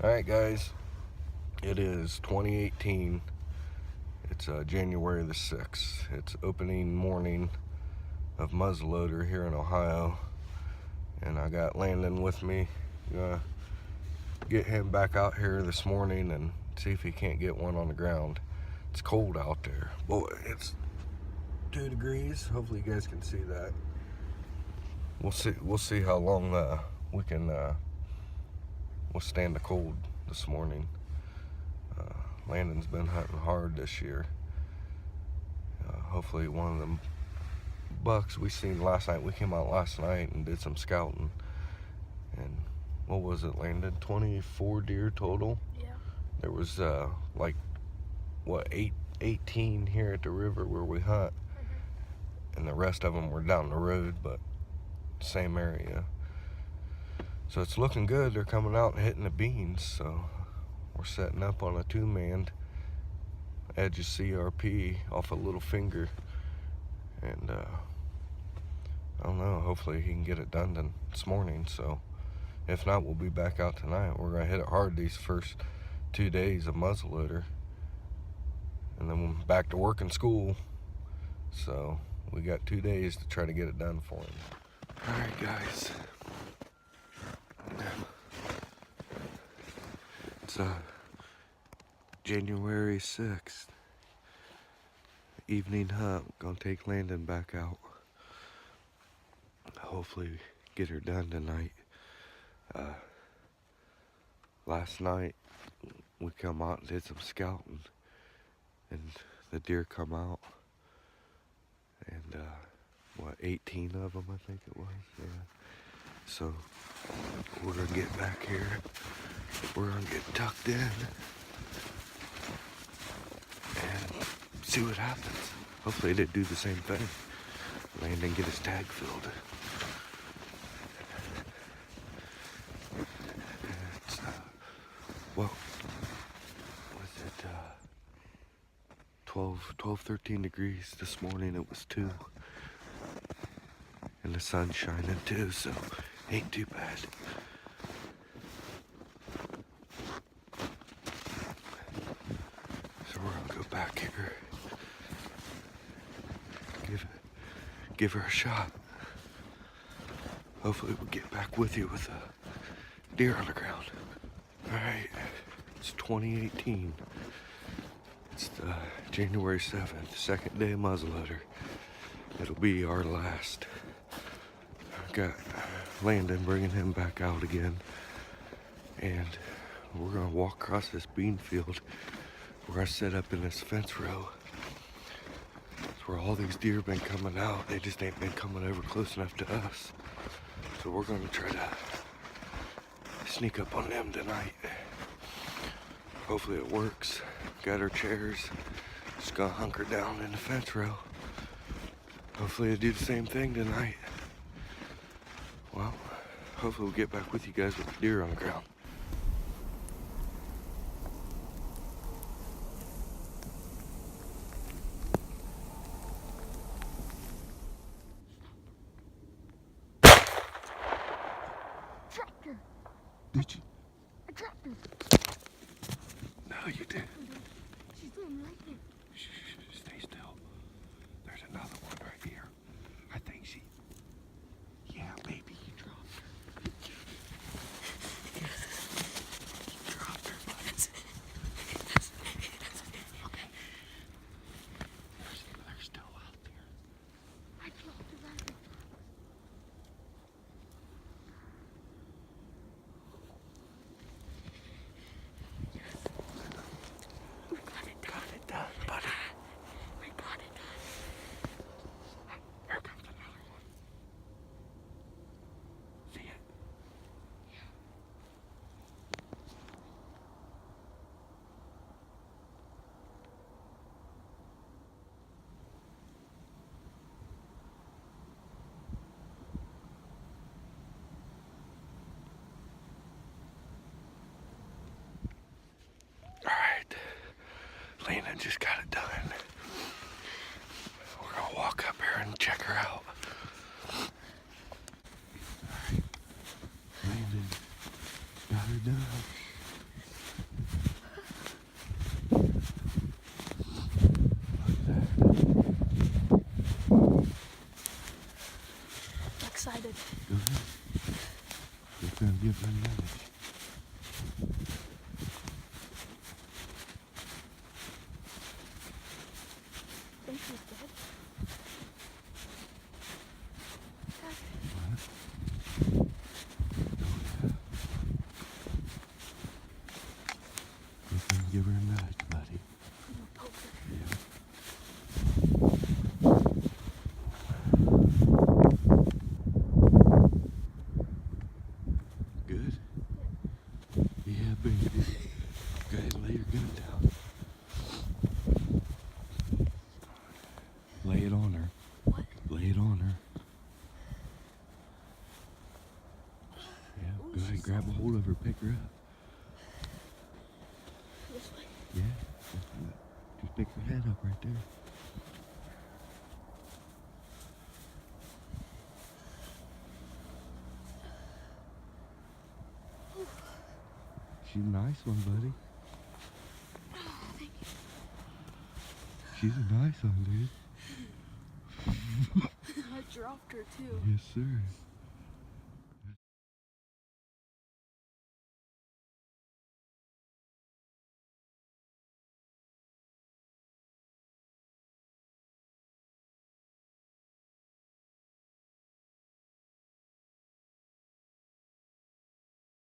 Alright guys, it is 2018. It's January the 6th. It's opening morning of muzzleloader here in Ohio. And I got Landen with me. Gonna get him back out here this morning and see if he can't get one on the ground. It's cold out there. Boy, it's 2 degrees. Hopefully you guys can see that. We'll see how long we can withstand the cold this morning. Landen's been hunting hard this year. Hopefully one of them bucks we seen last night, we came out last night and did some scouting. And what was it, Landon? 24 deer total? Yeah. There was like, what, 18 here at the river where we hunt. And the rest of them were down the road, but same area. So it's looking good. They're coming out and hitting the beans. So we're setting up on a 2-man edge of CRP off a little finger. And I don't know, hopefully he can get it done this morning. So if not, we'll be back out tonight. We're gonna hit it hard these first 2 days of muzzleloader. And then we're back to work and school. So we got 2 days to try to get it done for him. All right, guys. It's January 6th. Evening hunt. Gonna take Landen back out. Hopefully get her done tonight. Last night we come out and did some scouting. And the deer come out. And what, 18 of them I think it was, yeah. So we're gonna get back here. We're gonna get tucked in and see what happens. Hopefully they do the same thing. Landen get his tag filled. It's well, was it 12, 13 degrees this morning? It was 2. And the sun's shining too, so ain't too bad. So we're gonna go back here. Give her a shot. Hopefully we'll get back with you with a deer on the ground. Alright, it's 2018. It's the January 7th, second day of muzzleloader. It'll be our last. Got Landen, bringing him back out again. And we're gonna walk across this bean field. We're gonna set up in this fence row. It's where all these deer been coming out. They just ain't been coming over close enough to us. So we're gonna try to sneak up on them tonight. Hopefully it works. Got our chairs. Just gonna hunker down in the fence row. Hopefully they do the same thing tonight. Well, hopefully we'll get back with you guys with the deer on the ground. Dropped her. Did you? I dropped her. No, you didn't. She's doing right there. Shh, stay still. There's another one right here. I think she... Yeah, baby, you dropped her. You dropped her, buddy. Okay. They're still out there. I dropped her right there. We got it done. Got it done, buddy. We got it done. Here comes another one. give her a nudge. I think she's dead. What? Give her a nudge, buddy. I'm gonna poke her. Yeah. Good? Yeah, baby. Go ahead and lay your gun down. Lay it on her. What? Lay it on her. Yeah, Ooh, go ahead, she's grab a hold of her, pick her up. This way. Yeah, just do it. Just pick her head up right there. She's a nice one, buddy. Oh, thank you. She's a nice one, dude. I dropped her too. Yes, sir.